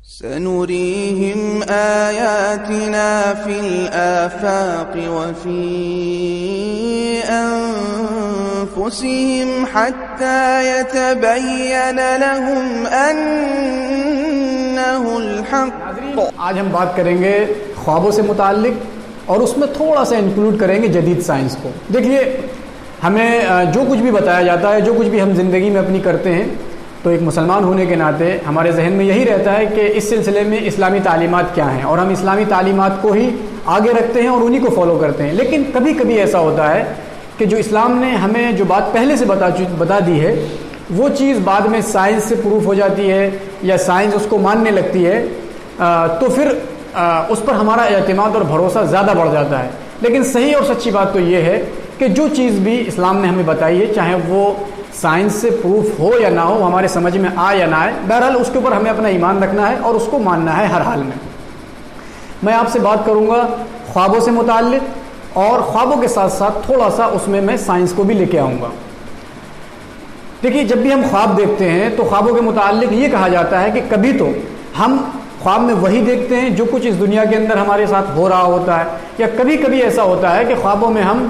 سنريهم آياتنا في الآفاق وفي أنفسهم حتى يتبين لهم أنه الحق. آج ہم بات کریں گے خوابوں سے متعلق اور اس میں تھوڑا سا انکلوڈ کریں گے جدید سائنس کو. دیکھیے، ہمیں جو کچھ بھی بتایا جاتا ہے، جو کچھ بھی ہم زندگی میں اپنی کرتے ہیں، تو ایک مسلمان ہونے کے ناطے ہمارے ذہن میں یہی رہتا ہے کہ اس سلسلے میں اسلامی تعلیمات کیا ہیں، اور ہم اسلامی تعلیمات کو ہی آگے رکھتے ہیں اور انہی کو فالو کرتے ہیں. لیکن کبھی کبھی ایسا ہوتا ہے کہ جو اسلام نے ہمیں جو بات پہلے سے بتا دی ہے، وہ چیز بعد میں سائنس سے پروف ہو جاتی ہے یا سائنس اس کو ماننے لگتی ہے، تو پھر اس پر ہمارا اعتماد اور بھروسہ زیادہ بڑھ جاتا ہے. لیکن صحیح اور سچی بات تو یہ ہے کہ جو چیز بھی اسلام نے ہمیں بتائی ہے، چاہے وہ سائنس سے پروف ہو یا نہ ہو، ہمارے سمجھ میں آئے یا نہ آئے، بہرحال اس کے اوپر ہمیں اپنا ایمان رکھنا ہے اور اس کو ماننا ہے ہر حال میں. میں آپ سے بات کروں گا خوابوں سے متعلق، اور خوابوں کے ساتھ ساتھ تھوڑا سا اس میں سائنس کو بھی لے کے آؤں گا. دیکھیے، جب بھی ہم خواب دیکھتے ہیں تو خوابوں کے متعلق یہ کہا جاتا ہے کہ کبھی تو ہم خواب میں وہی دیکھتے ہیں جو کچھ اس دنیا کے اندر ہمارے ساتھ ہو رہا ہوتا ہے، یا کبھی کبھی ایسا ہوتا ہے کہ خوابوں میں ہم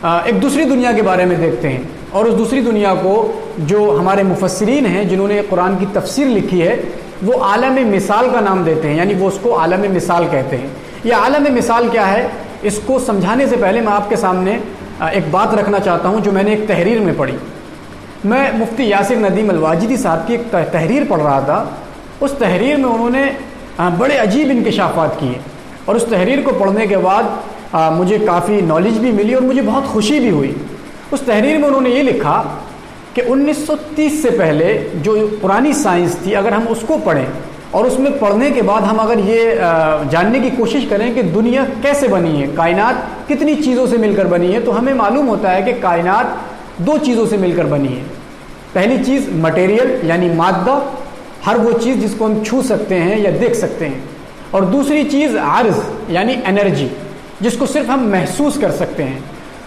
ایک دوسری دنیا کے بارے میں دیکھتے ہیں، اور اس دوسری دنیا کو جو ہمارے مفسرین ہیں جنہوں نے قرآن کی تفسیر لکھی ہے، وہ عالم مثال کا نام دیتے ہیں، یعنی وہ اس کو عالم مثال کہتے ہیں. یہ عالم مثال کیا ہے، اس کو سمجھانے سے پہلے میں آپ کے سامنے ایک بات رکھنا چاہتا ہوں جو میں نے ایک تحریر میں پڑھی. میں مفتی یاسر ندیم الواجدی صاحب کی ایک تحریر پڑھ رہا تھا. اس تحریر میں انہوں نے بڑے عجیب انکشافات کیے، اور اس تحریر کو پڑھنے کے بعد مجھے کافی نالج بھی ملی اور مجھے بہت خوشی بھی ہوئی. اس تحریر میں انہوں نے یہ لکھا کہ 1930 سے پہلے جو پرانی سائنس تھی، اگر ہم اس کو پڑھیں اور اس میں پڑھنے کے بعد ہم اگر یہ جاننے کی کوشش کریں کہ دنیا کیسے بنی ہے، کائنات کتنی چیزوں سے مل کر بنی ہے، تو ہمیں معلوم ہوتا ہے کہ کائنات دو چیزوں سے مل کر بنی ہے. پہلی چیز مٹیریل یعنی مادہ، ہر وہ چیز جس کو ہم چھو سکتے ہیں یا دیکھ سکتے ہیں، اور دوسری چیز عرض یعنی انرجی، جس کو صرف ہم محسوس کر سکتے ہیں.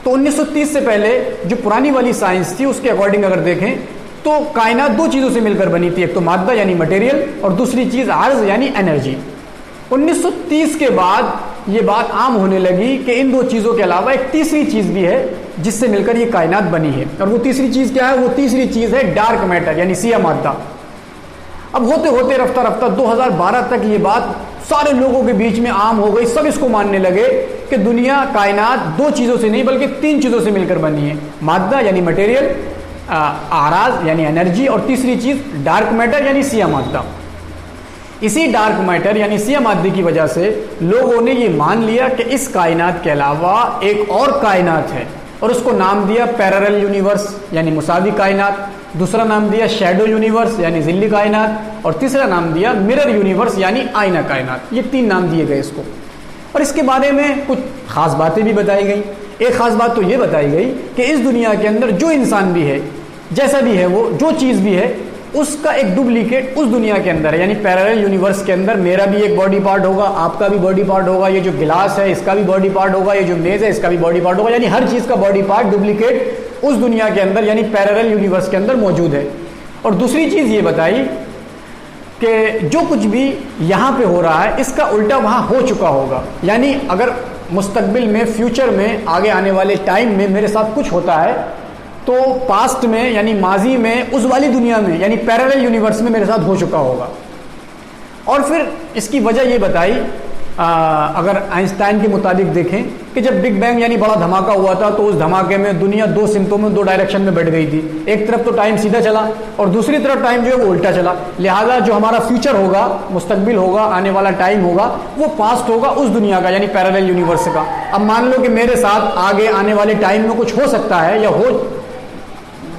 تو 1930 سے پہلے جو پرانی والی سائنس تھی اس کے اکارڈنگ اگر دیکھیں تو کائنات دو چیزوں سے مل کر بنی تھی، ایک تو مادہ یعنی مٹیریل، اور دوسری چیز عرض یعنی انرجی. 1930 کے بعد یہ بات عام ہونے لگی کہ ان دو چیزوں کے علاوہ ایک تیسری چیز بھی ہے جس سے مل کر یہ کائنات بنی ہے، اور وہ تیسری چیز کیا ہے؟ وہ تیسری چیز ہے ڈارک میٹر یعنی سیاہ مادہ. اب ہوتے ہوتے رفتہ رفتہ 2012 تک یہ بات سارے لوگوں کے بیچ میں عام ہو گئی، سب اس کو ماننے لگے کہ دنیا کائنات دو چیزوں سے نہیں بلکہ تین چیزوں سے مل کر بنی ہے، مادہ یعنی مٹیریل، اعراض یعنی انرجی، اور تیسری چیز ڈارک میٹر یعنی سیاہ مادہ. اسی ڈارک میٹر یعنی سیاہ مادے کی وجہ سے لوگوں نے یہ مان لیا کہ اس کائنات کے علاوہ ایک اور کائنات ہے، اور اس کو نام دیا پیرالل یونیورس یعنی مساوی کائنات، دوسرا نام دیا شیڈو یونیورس یعنی ظلی کائنات، اور تیسرا نام دیا مرر یونیورس یعنی آئینہ کائنات. یہ تین نام دیے گئے اس کو، اور اس کے بارے میں کچھ خاص باتیں بھی بتائی گئی. ایک خاص بات تو یہ بتائی گئی کہ اس دنیا کے اندر جو انسان بھی ہے، جیسا بھی ہے وہ، جو چیز بھی ہے، اس کا ایک ڈپلیکیٹ اس دنیا کے اندر ہے، یعنی پیرالل یونیورس کے اندر میرا بھی ایک باڈی پارٹ ہوگا، آپ کا بھی باڈی پارٹ ہوگا، یہ جو گلاس ہے اس کا بھی باڈی پارٹ ہوگا، یہ جو میز ہے اس کا بھی باڈی پارٹ ہوگا، یعنی ہر چیز کا باڈی پارٹ ڈپلیکیٹ اس دنیا کے اندر یعنی پیرالل یونیورس کے اندر موجود ہے. اور دوسری چیز یہ بتائی کہ جو کچھ بھی یہاں پہ ہو رہا ہے اس کا الٹا وہاں ہو چکا ہوگا، یعنی اگر مستقبل میں، فیوچر میں، آگے آنے والے ٹائم میں میرے ساتھ کچھ ہوتا ہے تو پاسٹ میں یعنی ماضی میں اس والی دنیا میں یعنی پیرالل یونیورس میں میرے ساتھ ہو چکا ہوگا. اور پھر اس کی وجہ یہ بتائی، اگر آئنسٹائن کے مطابق دیکھیں کہ جب بگ بینگ یعنی بڑا دھماکہ ہوا تھا تو اس دھماکے میں دنیا دو سمتوں میں، دو ڈائریکشن میں بٹ گئی تھی. ایک طرف تو ٹائم سیدھا چلا اور دوسری طرف ٹائم جو ہے وہ الٹا چلا. لہذا جو ہمارا فیوچر ہوگا، مستقبل ہوگا، آنے والا ٹائم ہوگا، وہ پاسٹ ہوگا اس دنیا کا یعنی پیرالل یونیورس کا. اب مان لو کہ میرے ساتھ آگے آنے والے ٹائم میں کچھ ہو سکتا ہے، یا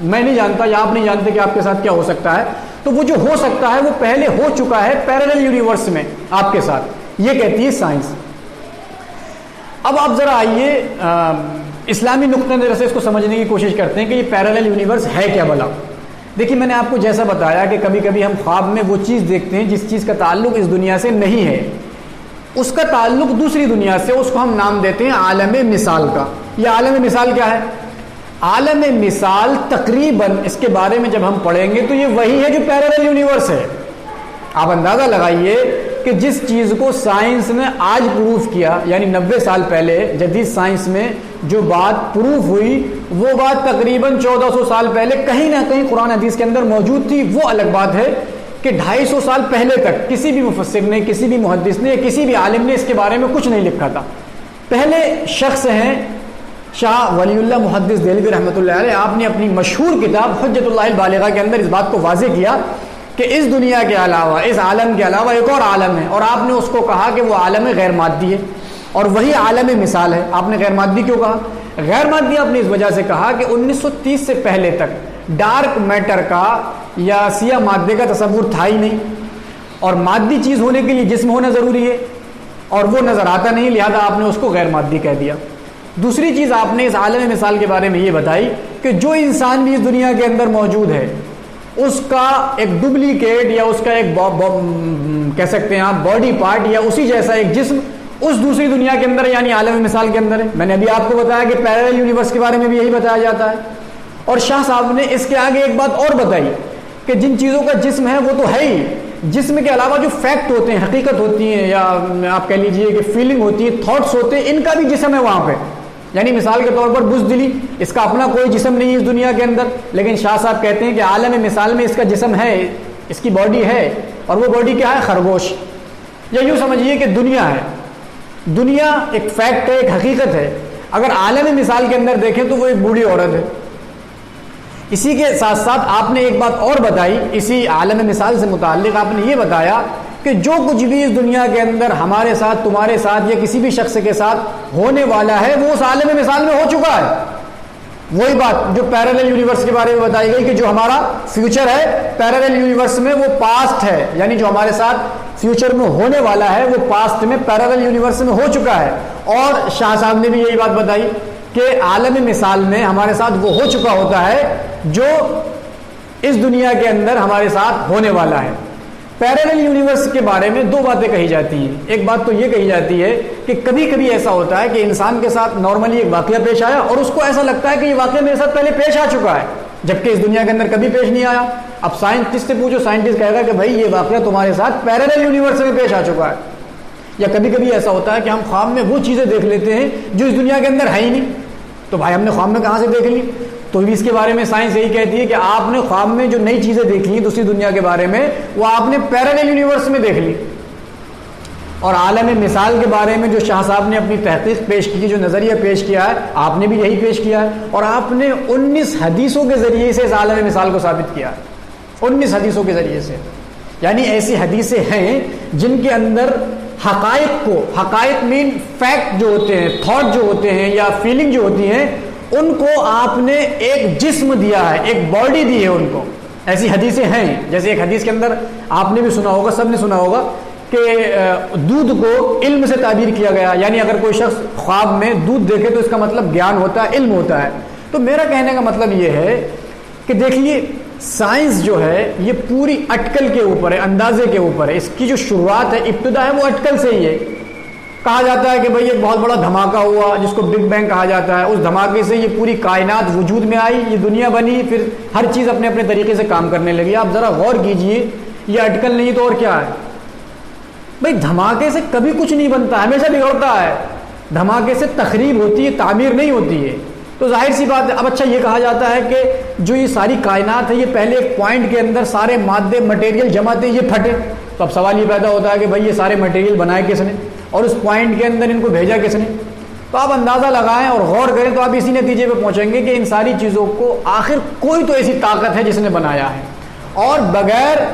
میں نہیں جانتا یا آپ نہیں جانتے کہ آپ کے ساتھ کیا ہو سکتا ہے، تو وہ جو ہو سکتا ہے وہ پہلے ہو چکا ہے پیرالل یونیورس میں آپ کے ساتھ. یہ کہتی ہے سائنس. اب آپ ذرا آئیے اسلامی نقطہ نظر سے اس کو سمجھنے کی کوشش کرتے ہیں کہ یہ پیرالل یونیورس ہے کیا بھلا. دیکھیے، میں نے آپ کو جیسا بتایا کہ کبھی کبھی ہم خواب میں وہ چیز دیکھتے ہیں جس چیز کا تعلق اس دنیا سے نہیں ہے، اس کا تعلق دوسری دنیا سے، اس کو ہم نام دیتے ہیں عالم مثال کا. یہ عالم مثال کیا ہے؟ عالم مثال تقریباً اس کے بارے میں جب ہم پڑھیں گے تو یہ وہی ہے جو پیرالل یونیورس ہے. آپ اندازہ لگائیے کہ جس چیز کو سائنس نے آج پروف کیا، یعنی 90 سال پہلے جدید سائنس میں جو بات پروف ہوئی، وہ بات تقریباً 1400 سال پہلے کہیں نہ کہیں قرآن حدیث کے اندر موجود تھی۔ وہ الگ بات ہے کہ 250 سال پہلے تک کسی بھی مفسر نے، کسی بھی محدث نے، کسی بھی عالم نے اس کے بارے میں کچھ نہیں لکھا تھا۔ پہلے شخص ہیں شاہ ولی اللہ محدث دہلوی رحمۃ اللہ علیہ، آپ نے اپنی مشہور کتاب حجت اللہ البالغہ کے اندر اس بات کو واضح کیا کہ اس دنیا کے علاوہ، اس عالم کے علاوہ ایک اور عالم ہے، اور آپ نے اس کو کہا کہ وہ عالم غیر مادی ہے، اور وہی عالم مثال ہے۔ آپ نے غیر مادی کیوں کہا؟ غیر مادی آپ نے اس وجہ سے کہا کہ 1930 سے پہلے تک ڈارک میٹر کا یا سیاہ مادے کا تصور تھا ہی نہیں، اور مادی چیز ہونے کے لیے جسم ہونا ضروری ہے، اور وہ نظر آتا نہیں، لہذا آپ نے اس کو غیر مادی کہہ دیا۔ دوسری چیز آپ نے اس عالم مثال کے بارے میں یہ بتائی کہ جو انسان بھی اس دنیا کے اندر موجود ہے، اس کا ایک ڈپلیکیٹ یا اس کا ایک کہہ سکتے ہیں آپ باڈی پارٹ یا اسی جیسا ایک جسم اس دوسری دنیا کے اندر یعنی عالم مثال کے اندر ہے۔ میں نے ابھی آپ کو بتایا کہ پیرالل یونیورس کے بارے میں بھی یہی بتایا جاتا ہے، اور شاہ صاحب نے اس کے آگے ایک بات اور بتائی کہ جن چیزوں کا جسم ہے وہ تو ہے ہی، جسم کے علاوہ جو فیکٹ ہوتے ہیں، حقیقت ہوتی ہیں، یا آپ کہہ لیجئے کہ فیلنگ ہوتی ہے، تھاٹس ہوتے ہیں، ان کا بھی جسم ہے وہاں پہ۔ یعنی مثال کے طور پر بزدلی، اس کا اپنا کوئی جسم نہیں ہے اس دنیا کے اندر، لیکن شاہ صاحب کہتے ہیں کہ عالم مثال میں اس کا جسم ہے، اس کی باڈی ہے، اور وہ باڈی کیا ہے؟ خرگوش۔ یا یوں سمجھیے کہ دنیا ہے، دنیا ایک فیکٹ ہے، ایک حقیقت ہے۔ اگر عالم مثال کے اندر دیکھیں تو وہ ایک بوڑھی عورت ہے۔ اسی کے ساتھ ساتھ آپ نے ایک بات اور بتائی، اسی عالم مثال سے متعلق آپ نے یہ بتایا کہ جو کچھ بھی اس دنیا کے اندر ہمارے ساتھ، تمہارے ساتھ یا کسی بھی شخص کے ساتھ ہونے والا ہے وہ اس عالم مثال میں ہو چکا ہے۔ وہی بات جو پیرالل یونیورس کے بارے میں بتائی گئی کہ جو ہمارا فیوچر ہے پیرالل یونیورس میں وہ پاسٹ ہے، یعنی جو ہمارے ساتھ فیوچر میں ہونے والا ہے وہ پاسٹ میں پیرالل یونیورس میں ہو چکا ہے۔ اور شاہ صاحب نے بھی یہی بات بتائی کہ عالم مثال میں ہمارے ساتھ وہ ہو چکا ہوتا ہے جو اس دنیا کے اندر ہمارے ساتھ ہونے والا ہے۔ پیرالل یونیورس کے بارے میں دو باتیں کہی جاتی ہیں۔ ایک بات تو یہ کہی جاتی ہے کہ کبھی کبھی ایسا ہوتا ہے کہ انسان کے ساتھ نارملی ایک واقعہ پیش آیا اور اس کو ایسا لگتا ہے کہ یہ واقعہ میرے ساتھ پہلے پیش آ چکا ہے، جبکہ اس دنیا کے اندر کبھی پیش نہیں آیا۔ اب سائنٹسٹ سے پوچھو، سائنٹسٹ کہے گا کہ بھائی یہ واقعہ تمہارے ساتھ پیرالل یونیورس میں پیش آ چکا ہے۔ یا کبھی کبھی ایسا ہوتا ہے کہ ہم خواب میں وہ چیزیں دیکھ لیتے ہیں جو اس دنیا کے اندر ہے ہی نہیں، تو بھائی ہم نے خواب میں کہاں سے دیکھ لی؟ تو بھی اس کے بارے میں سائنس یہی کہتی ہے کہ آپ نے خواب میں جو نئی چیزیں دیکھ لی دوسری دنیا کے بارے میں وہ آپ نے پیرالل یونیورس میں دیکھ لی۔ اور عالم مثال کے بارے میں جو شاہ صاحب نے اپنی تحقیق پیش کی، جو نظریہ پیش کیا ہے، آپ نے بھی یہی پیش کیا ہے، اور آپ نے 19 حدیثوں کے ذریعے سے اس عالم مثال کو ثابت کیا ہے۔ 19 حدیثوں کے ذریعے سے، یعنی ایسی حدیثیں ہیں جن کے اندر حقائق کو، حقائق مین فیکٹ جو ہوتے ہیں، تھاٹ جو ہوتے ہیں یا فیلنگ جو ہوتی ہیں، ان کو آپ نے ایک جسم دیا ہے، ایک باڈی دی ہے ان کو۔ ایسی حدیثیں ہیں، جیسے ایک حدیث کے اندر آپ نے بھی سنا ہوگا، سب نے سنا ہوگا کہ دودھ کو علم سے تعبیر کیا گیا، یعنی اگر کوئی شخص خواب میں دودھ دیکھے تو اس کا مطلب گیان ہوتا ہے، علم ہوتا ہے۔ تو میرا کہنے کا مطلب یہ ہے کہ دیکھیے سائنس جو ہے یہ پوری اٹکل کے اوپر ہے، اندازے کے اوپر ہے۔ اس کی جو شروعات ہے، ابتدا ہے، وہ اٹکل سے ہی ہے۔ کہا جاتا ہے کہ بھئی ایک بہت بڑا دھماکہ ہوا جس کو بگ بینگ کہا جاتا ہے، اس دھماکے سے یہ پوری کائنات وجود میں آئی، یہ دنیا بنی، پھر ہر چیز اپنے اپنے طریقے سے کام کرنے لگی۔ آپ ذرا غور کیجئے، یہ اٹکل نہیں تو اور کیا ہے؟ بھئی دھماکے سے کبھی کچھ نہیں بنتا، ہمیشہ بگڑتا ہے۔ دھماکے سے تخریب ہوتی ہے، تعمیر نہیں ہوتی ہے۔ تو ظاہر سی بات ہے۔ اب اچھا یہ کہا جاتا ہے کہ جو یہ ساری کائنات ہے یہ پہلے ایک پوائنٹ کے اندر سارے مادے مٹیریل جمع تھے، یہ پھٹے، تو اب سوال یہ پیدا ہوتا ہے کہ بھئی یہ سارے مٹیریل بنائے کس نے اور اس پوائنٹ کے اندر ان کو بھیجا کس نے؟ تو آپ اندازہ لگائیں اور غور کریں تو آپ اسی نتیجے پہ پہنچیں گے کہ ان ساری چیزوں کو آخر کوئی تو ایسی طاقت ہے جس نے بنایا ہے، اور بغیر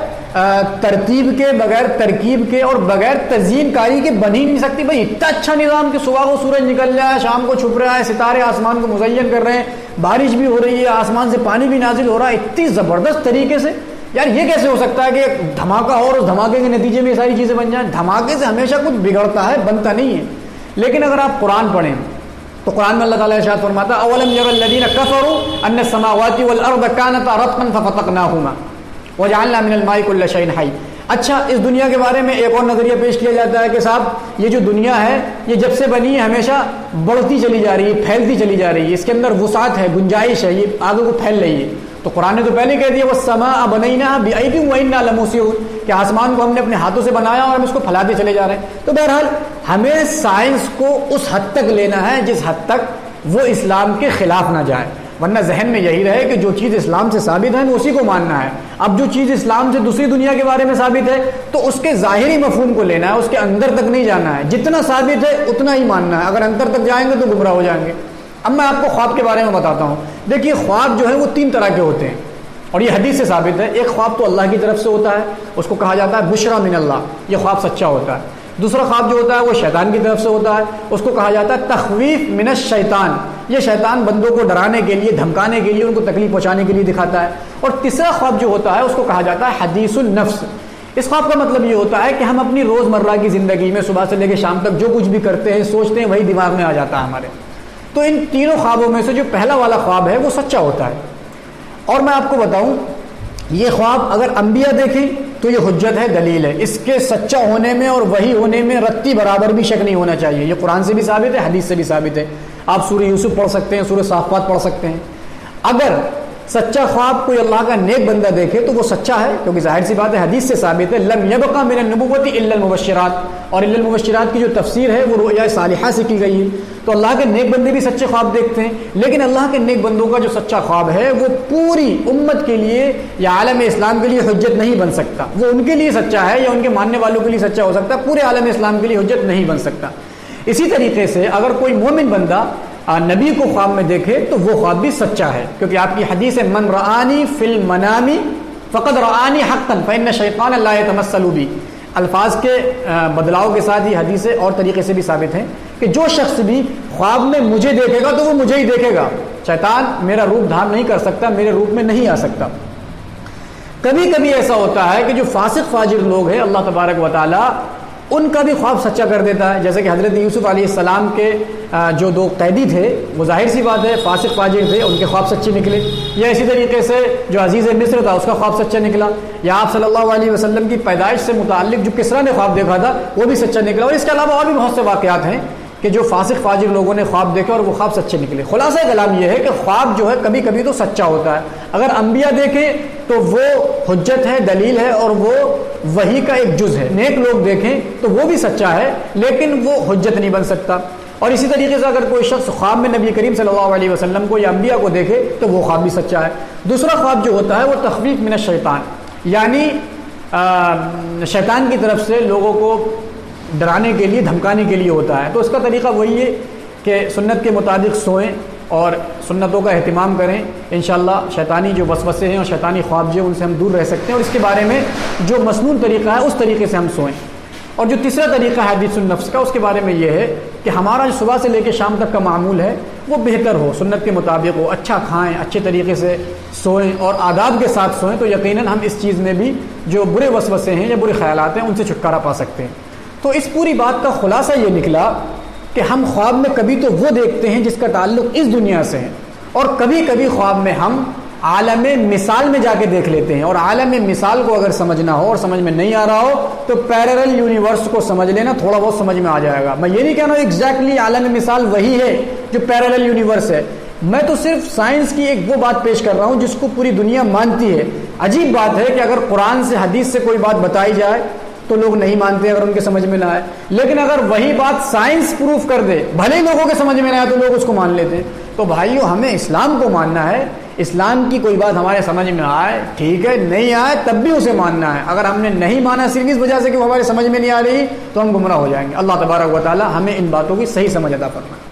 ترتیب کے، بغیر ترکیب کے اور بغیر تزئین کاری کے بن ہی نہیں سکتی۔ بھائی اتنا اچھا نظام کہ صبح کو سورج نکل رہا ہے، شام کو چھپ رہا ہے، ستارے آسمان کو مزین کر رہے ہیں، بارش بھی ہو رہی ہے، آسمان سے پانی بھی نازل ہو رہا ہے اتنی زبردست طریقے سے، یار یہ کیسے ہو سکتا ہے کہ دھماکہ ہو اور اس دھماکے کے نتیجے میں یہ ساری چیزیں بن جائیں؟ دھماکے سے ہمیشہ کچھ بگڑتا ہے، بنتا نہیں ہے۔ لیکن اگر آپ قرآن پڑھیں تو قرآن میں اللہ تعالیٰ ارشاد فرماتا ہے اولم یر الذین کفروا ان السماوات والارض کانتا رتقا ففتقناہما وجعلنا من الماء کل شیء حی۔ اچھا اس دنیا کے بارے میں ایک اور نظریہ پیش کیا جاتا ہے کہ صاحب یہ جو دنیا ہے یہ جب سے بنی ہے ہمیشہ بڑھتی چلی جا رہی ہے، پھیلتی چلی جا رہی ہے، اس کے اندر وسعت ہے، گنجائش ہے، یہ آگے کو پھیل رہی ہے۔ تو قرآن نے تو پہلے کہہ دیا وَالسَّمَاءَ بَنَيْنَاهَا بِأَيْدٍ وَإِنَّا لَمُوسِعُونَ کہ آسمان کو ہم نے اپنے ہاتھوں سے بنایا اور ہم اس کو پھیلاتے چلے جا رہے ہیں. تو بہرحال ہمیں سائنس کو اس حد تک لینا ہے جس حد تک وہ اسلام کے خلاف نہ جائے، ورنہ ذہن میں یہی رہے کہ جو چیز اسلام سے ثابت ہے ہمیں اسی کو ماننا ہے. اب جو چیز اسلام سے دوسری دنیا کے بارے میں ثابت ہے تو اس کے ظاہری مفہوم کو لینا ہے، اس کے اندر تک نہیں جانا ہے. جتنا ثابت ہے اتنا ہی ماننا ہے، اگر اندر تک جائیں گے تو گمراہ ہو جائیں گے. اب میں آپ کو خواب کے بارے میں بتاتا ہوں. دیکھیے خواب جو ہے وہ 3 طرح کے ہوتے ہیں اور یہ حدیث سے ثابت ہے. ایک خواب تو اللہ کی طرف سے ہوتا ہے، اس کو کہا جاتا ہے بشرا من اللہ، یہ خواب سچا ہوتا ہے. دوسرا خواب جو ہوتا ہے وہ شیطان کی طرف سے ہوتا ہے، اس کو کہا جاتا ہے تخویف من الشیطان، یہ شیطان بندوں کو ڈرانے کے لیے، دھمکانے کے لیے، ان کو تکلیف پہنچانے کے لیے دکھاتا ہے. اور تیسرا خواب جو ہوتا ہے اس کو کہا جاتا ہے حدیث النفس. اس خواب کا مطلب یہ ہوتا ہے کہ ہم اپنی روزمرہ کی زندگی میں صبح سے لے کے شام تک جو کچھ بھی کرتے ہیں سوچتے ہیں وہی دماغ میں آ جاتا ہے ہمارے. تو ان تینوں خوابوں میں سے جو پہلا والا خواب ہے وہ سچا ہوتا ہے. اور میں آپ کو بتاؤں یہ خواب اگر انبیاء دیکھیں تو یہ حجت ہے، دلیل ہے. اس کے سچا ہونے میں اور وہی ہونے میں رتی برابر بھی شک نہیں ہونا چاہیے. یہ قرآن سے بھی ثابت ہے، حدیث سے بھی ثابت ہے. آپ سورہ یوسف پڑھ سکتے ہیں، سورہ صافات پڑھ سکتے ہیں. اگر سچا خواب کوئی اللہ کا نیک بندہ دیکھے تو وہ سچا ہے، کیونکہ ظاہر سی بات ہے حدیث سے ثابت ہے لم یبقى من النبوۃ الا المبشرات، اور الا المبشرات کی جو تفسیر ہے وہ رؤیا صالحہ سے کی گئی ہے. تو اللہ کے نیک بندے بھی سچے خواب دیکھتے ہیں، لیکن اللہ کے نیک بندوں کا جو سچا خواب ہے وہ پوری امت کے لیے یا عالم اسلام کے لیے حجت نہیں بن سکتا. وہ ان کے لیے سچا ہے یا ان کے ماننے والوں کے لیے سچا ہو سکتا ہے، پورے عالم اسلام کے لیے حجت نہیں بن سکتا. اسی طریقے سے اگر کوئی مومن بندہ نبی کو خواب میں دیکھے تو وہ خواب بھی سچا ہے، کیونکہ آپ کی حدیث ہے من رآنی فی المنام فقد رآنی حقا فإن الشیطان لا يتمثل بی. الفاظ کے بدلاؤ کے ساتھ ہی حدیثیں اور طریقے سے بھی ثابت ہیں کہ جو شخص بھی خواب میں مجھے دیکھے گا تو وہ مجھے ہی دیکھے گا. شیطان میرا روپ دھار نہیں کر سکتا، میرے روپ میں نہیں آ سکتا. کبھی کبھی ایسا ہوتا ہے کہ جو فاسق فاجر لوگ ہیں اللہ تبارک و تعالی ان کا بھی خواب سچا کر دیتا ہے. جیسے کہ حضرت یوسف علیہ السلام کے جو 2 قیدی تھے وہ ظاہر سی بات ہے فاسق فاجر تھے، ان کے خواب سچے نکلے. یا اسی طریقے سے جو عزیز مصر تھا اس کا خواب سچا نکلا. یا آپ صلی اللہ علیہ وسلم کی پیدائش سے متعلق جو کسریٰ نے خواب دیکھا تھا وہ بھی سچا نکلا. اور اس کے علاوہ اور بھی بہت سے واقعات ہیں کہ جو فاسق فاجر لوگوں نے خواب دیکھے اور وہ خواب سچے نکلے. خلاصہ کلام یہ ہے کہ خواب جو ہے کبھی کبھی تو سچا ہوتا ہے. اگر انبیاء دیکھیں تو وہ حجت ہے، دلیل ہے اور وہ وحی کا ایک جز ہے. نیک لوگ دیکھیں تو وہ بھی سچا ہے لیکن وہ حجت نہیں بن سکتا. اور اسی طریقے سے اگر کوئی شخص خواب میں نبی کریم صلی اللہ علیہ وسلم کو یا انبیاء کو دیکھے تو وہ خواب بھی سچا ہے. دوسرا خواب جو ہوتا ہے وہ تخویف من الشیطان، یعنی شیطان کی طرف سے لوگوں کو ڈرانے کے لیے، دھمکانے کے لیے ہوتا ہے. تو اس کا طریقہ وہی ہے کہ سنت کے مطابق سوئیں اور سنتوں کا اہتمام کریں. انشاءاللہ شیطانی جو وسوسے ہیں اور شیطانی خواب جو ان سے ہم دور رہ سکتے ہیں، اور اس کے بارے میں جو مسنون طریقہ ہے اس طریقے سے ہم سوئیں. اور جو تیسرا طریقہ ہے حدیث النفس کا، اس کے بارے میں یہ ہے کہ ہمارا جو صبح سے لے کے شام تک کا معمول ہے وہ بہتر ہو، سنت کے مطابق ہو، اچھا کھائیں، اچھے طریقے سے سوئیں اور آداب کے ساتھ سوئیں. تو یقیناً ہم اس چیز میں بھی جو برے وسوسے ہیں یا برے خیالات ہیں ان سے چھٹکارا پا سکتے ہیں. تو اس پوری بات کا خلاصہ یہ نکلا کہ ہم خواب میں کبھی تو وہ دیکھتے ہیں جس کا تعلق اس دنیا سے ہے، اور کبھی کبھی خواب میں ہم عالم مثال میں جا کے دیکھ لیتے ہیں. اور عالم مثال کو اگر سمجھنا ہو اور سمجھ میں نہیں آ رہا ہو تو پیرلل یونیورس کو سمجھ لینا، تھوڑا بہت سمجھ میں آ جائے گا. میں یہ نہیں کہہ رہا ہوں ایگزیکٹلی عالم مثال وہی ہے جو پیرلل یونیورس ہے، میں تو صرف سائنس کی ایک وہ بات پیش کر رہا ہوں جس کو پوری دنیا مانتی ہے. عجیب بات ہے کہ اگر قرآن سے حدیث سے کوئی بات بتائی جائے تو لوگ نہیں مانتے اگر ان کے سمجھ میں نہ آئے، لیکن اگر وہی بات سائنس پروف کر دے بھلے ہی لوگوں کے سمجھ میں نہ آئے تو لوگ اس کو مان لیتے ہیں. تو بھائیو ہمیں اسلام کو ماننا ہے. اسلام کی کوئی بات ہمارے سمجھ میں آئے ٹھیک ہے، نہیں آئے تب بھی اسے ماننا ہے. اگر ہم نے نہیں مانا صرف اس وجہ سے کہ وہ ہمارے سمجھ میں نہیں آ رہی تو ہم گمراہ ہو جائیں گے. اللہ تبارک و تعالی ہمیں ان باتوں کی صحیح سمجھ عطا فرمائے.